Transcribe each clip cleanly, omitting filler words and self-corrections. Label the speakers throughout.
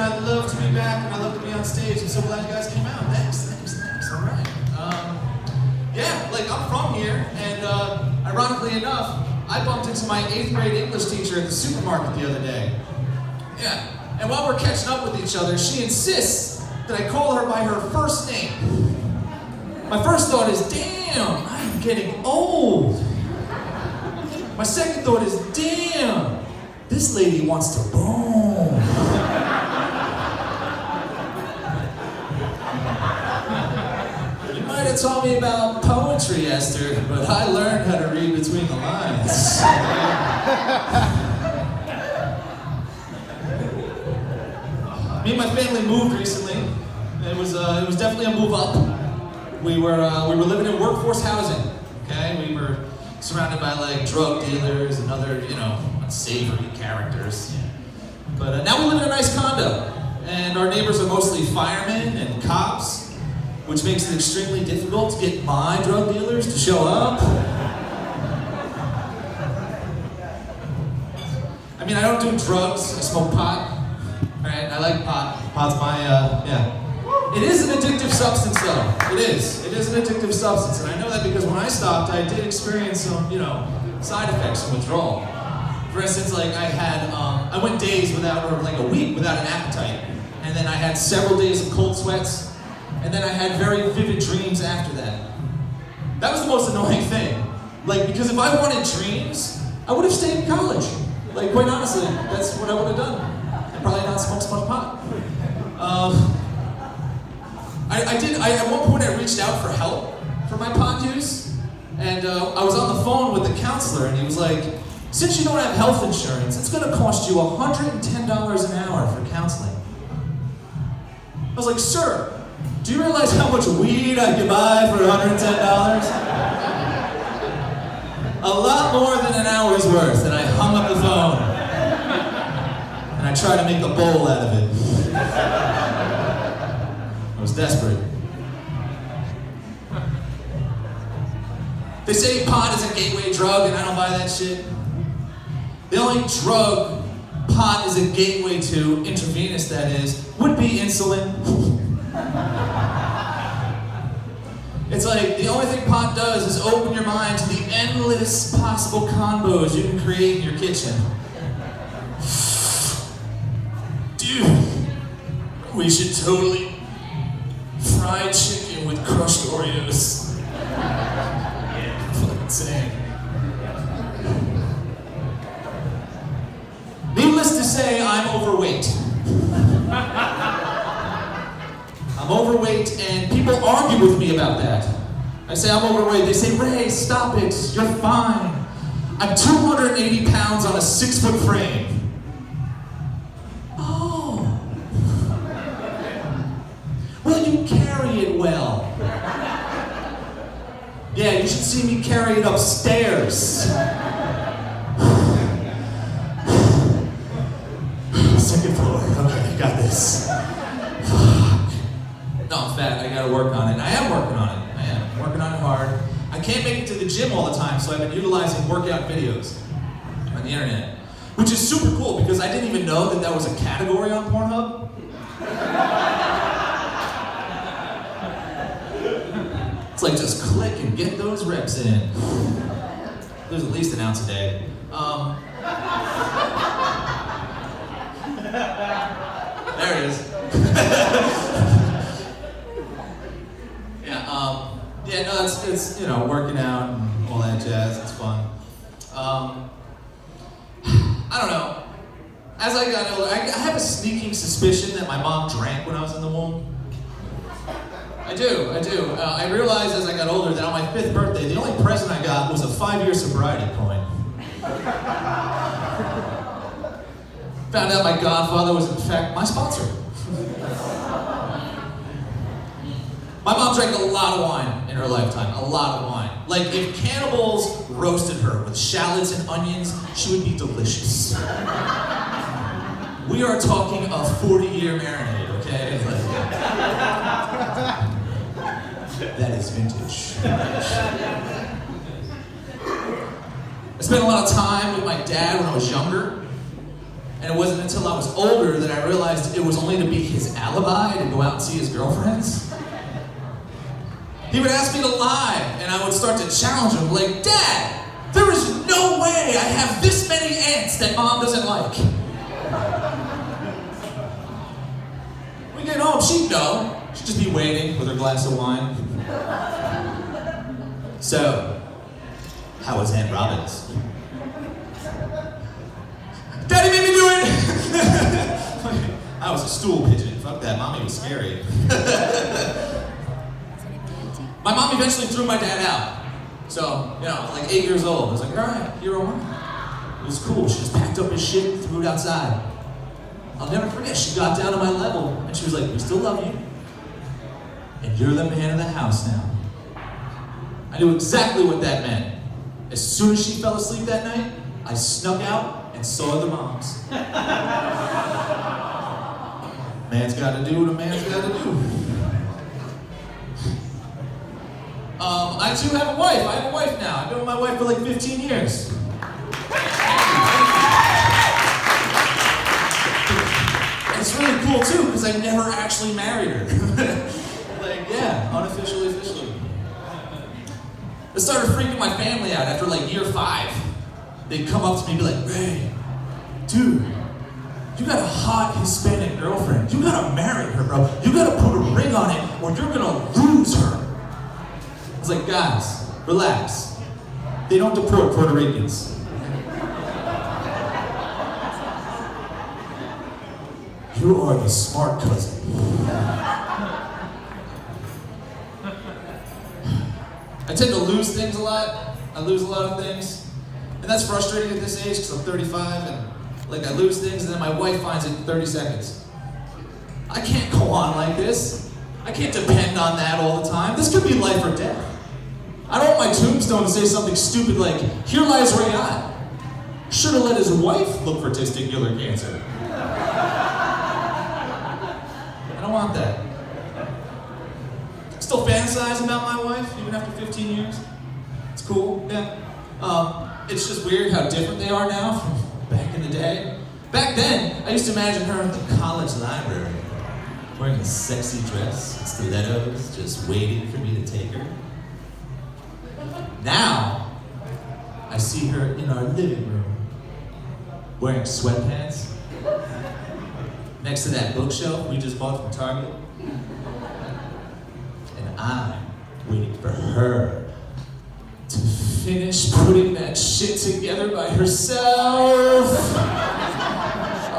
Speaker 1: and I'd love to be back, and I'd love to be on stage. I'm so glad you guys came out. Thanks. All right. Yeah, like I'm from here, and ironically enough, I bumped into my 8th grade English teacher at the supermarket the other day. Yeah, and while we're catching up with each other, she insists that I call her by her first name. My first thought is, damn, I'm getting old. My second thought is, damn, this lady wants to bone. You might have taught me about poetry, Esther, but I learned how to read between the lines. Me and my family moved recently. It was definitely a move up. We were living in workforce housing. Okay, we were surrounded by like drug dealers and other, unsavory characters. But now we live in a nice condo, and our neighbors are mostly firemen and cops, which makes it extremely difficult to get my drug dealers to show up. I mean, I don't do drugs. I smoke pot. All right, I like pot. Pot's my, yeah. It is an addictive substance, though. It is. It is an addictive substance, and I know that because when I stopped, I did experience some, side effects from withdrawal. For instance, like I went days without, or like a week without an appetite, and then I had several days of cold sweats, and then I had very vivid dreams after that. That was the most annoying thing. Like, because if I wanted dreams, I would have stayed in college. Like, quite honestly, that's what I would have done. And probably not smoked so much pot. At one point I reached out for help for my pot use, and I was on the phone with the counselor, and he was like, since you don't have health insurance, it's gonna cost you $110 an hour for counseling. I was like, sir, do you realize how much weed I could buy for $110? A lot more than an hour's worth, and I hung up the phone. And I tried to make a bowl out of it. I was desperate. They say pot is a gateway drug, and I don't buy that shit. The only drug pot is a gateway to, intravenous that is, would be insulin. It's like, the only thing pot does is open your mind to the endless possible combos you can create in your kitchen. Dude, we should totally fried chicken with crushed Oreos. Yeah, fucking insane. Needless to say, I'm overweight. I'm overweight, and people argue with me about that. I say I'm overweight. They say, Ray, stop it. You're fine. I'm 280 pounds on a 6-foot frame. Oh. Well, you carry it well. Yeah, you should see me carry it upstairs. Second floor. Okay, got this. No, I'm fat. I gotta work on it. I am working on it. I am working on it hard. I can't make it to the gym all the time, so I've been utilizing workout videos on the internet, which is super cool because I didn't even know that that was a category on Pornhub. It's like just click and get those reps in. There's at least an ounce a day. There it is. Yeah, no, it's working out and all that jazz. It's fun. I don't know. As I got older, I have a sneaking suspicion that my mom drank when I was in the womb. I do. I realized as I got older that on my 5th birthday, the only present I got was a 5-year sobriety coin. Found out my godfather was in fact my sponsor. My mom drank a lot of wine in her lifetime, a lot of wine. Like, if cannibals roasted her with shallots and onions, she would be delicious. We are talking a 40-year marinade, okay? That is vintage. I spent a lot of time with my dad when I was younger. And it wasn't until I was older that I realized it was only to be his alibi to go out and see his girlfriends. He would ask me to lie, and I would start to challenge him, like, Dad, there is no way I have this many aunts that Mom doesn't like. We get home, she'd know. She'd just be waiting with her glass of wine. So, how was Aunt Robin's? Daddy made me do it! I was a stool pigeon. Fuck that, Mommy was scary. My mom eventually threw my dad out. So, like 8 years old. I was like, all right, you're a woman. It was cool. She just packed up his shit and threw it outside. I'll never forget, she got down to my level and she was like, we still love you. And you're the man of the house now. I knew exactly what that meant. As soon as she fell asleep that night, I snuck out and saw the moms. Man's gotta do what a man's gotta do. I too have a wife. I have a wife now. I've been with my wife for like 15 years. It's really cool too, because I never actually married her. Like, yeah, unofficially, officially. It started freaking my family out after like year 5. They'd come up to me and be like, Ray, dude, you got a hot Hispanic girlfriend. You gotta marry her, bro. You gotta put a ring on it or you're gonna lose her. I was like, guys, relax. They don't deport Puerto Ricans. You are the smart cousin. I tend to lose things a lot. I lose a lot of things. And that's frustrating at this age because I'm 35 and like I lose things and then my wife finds it in 30 seconds. I can't go on like this. I can't depend on that all the time. This could be life or death. I don't want my tombstone to say something stupid like, here lies Rayan. Should have let his wife look for testicular cancer. I don't want that. I still fantasize about my wife, even after 15 years. It's cool, yeah. It's just weird how different they are now from back in the day. Back then, I used to imagine her in the college library, wearing a sexy dress and stilettos, just waiting for me to take her. Now, I see her in our living room, wearing sweatpants, next to that bookshelf we just bought from Target. And I'm waiting for her to finish putting that shit together by herself.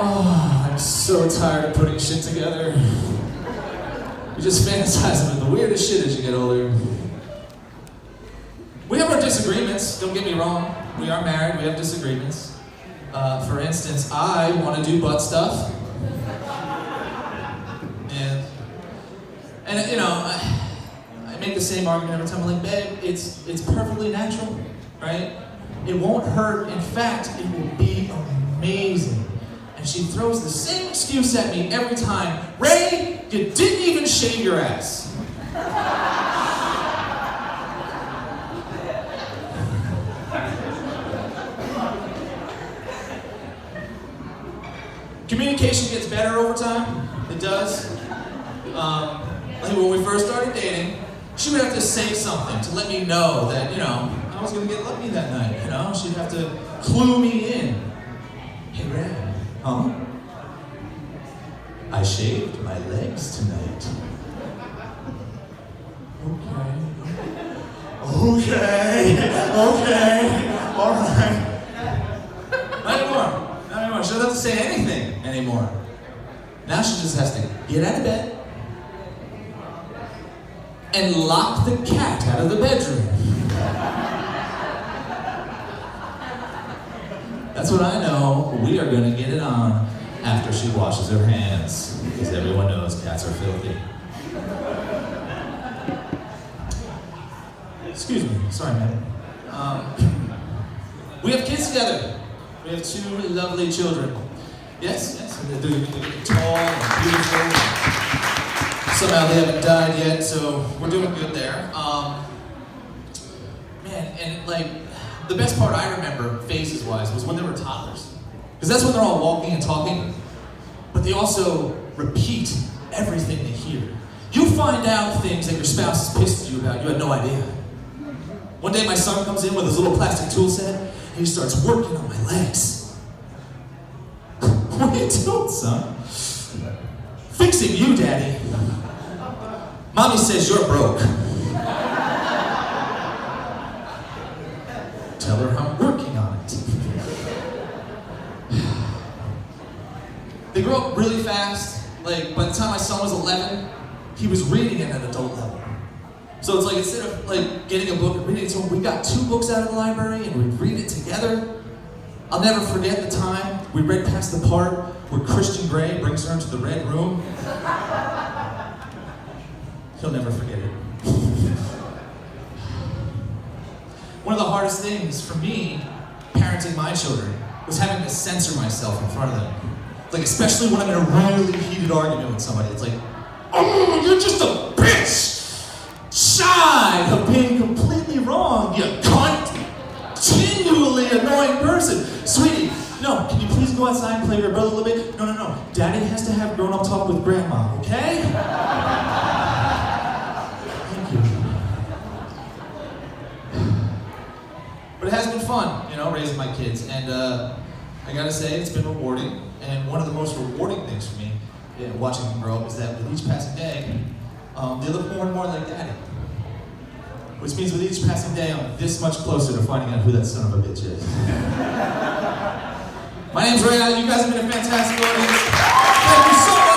Speaker 1: Oh, I'm so tired of putting shit together. You just fantasize about the weirdest shit as you get older. We have our disagreements, don't get me wrong. We are married, we have disagreements. For instance, I want to do butt stuff. And I make the same argument every time. I'm like, babe, it's perfectly natural, right? It won't hurt. In fact, it will be amazing. And she throws the same excuse at me every time. Ray, you didn't even shave your ass. Communication gets better over time. It does. Like when we first started dating, she would have to say something to let me know that, I was gonna get lucky that night, She'd have to clue me in. Hey, Ray, huh? I shaved my legs tonight. Okay, all right. Not anymore. She doesn't have to say anything anymore. Now she just has to get out of bed and lock the cat out of the bedroom. That's what I know we are gonna get it on after she washes her hands, because everyone knows cats are filthy. Excuse me, sorry, madam. We have kids together. We have 2 lovely children. Yes, they're tall and beautiful. Somehow they haven't died yet, so we're doing good there. Man, and like, the best part I remember, faces-wise, was when they were toddlers. Because that's when they're all walking and talking. But they also repeat everything they hear. You find out things that your spouse is pissed at you about you had no idea. One day my son comes in with his little plastic tool set and he starts working on my legs. What are you doing, son? Fixing you, Daddy. Mommy says you're broke. Tell her I'm working on it. They grow up really fast. Like, by the time my son was 11, he was reading at an adult level. So it's like, instead of like getting a book and reading it to him, we got 2 books out of the library and we'd read it together. I'll never forget the time we read past the part where Christian Grey brings her into the red room. He'll never forget it. One of the hardest things for me, parenting my children, was having to censor myself in front of them. Like, especially when I'm in a really heated argument with somebody. It's like, oh, you're just a bitch! Shy of being completely wrong, you continually annoying person. Sweetie, no, can you please go outside and play with your brother a little bit? No. Daddy has to have grown-up talk with Grandma, okay? Thank you. But it has been fun, raising my kids. And I gotta say, it's been rewarding. And one of the most rewarding things for me, watching them grow up, is that with each passing day, they look more and more like Daddy. Which means with each passing day, I'm this much closer to finding out who that son of a bitch is. My name's Ray. You guys have been a fantastic audience. Thank you so much.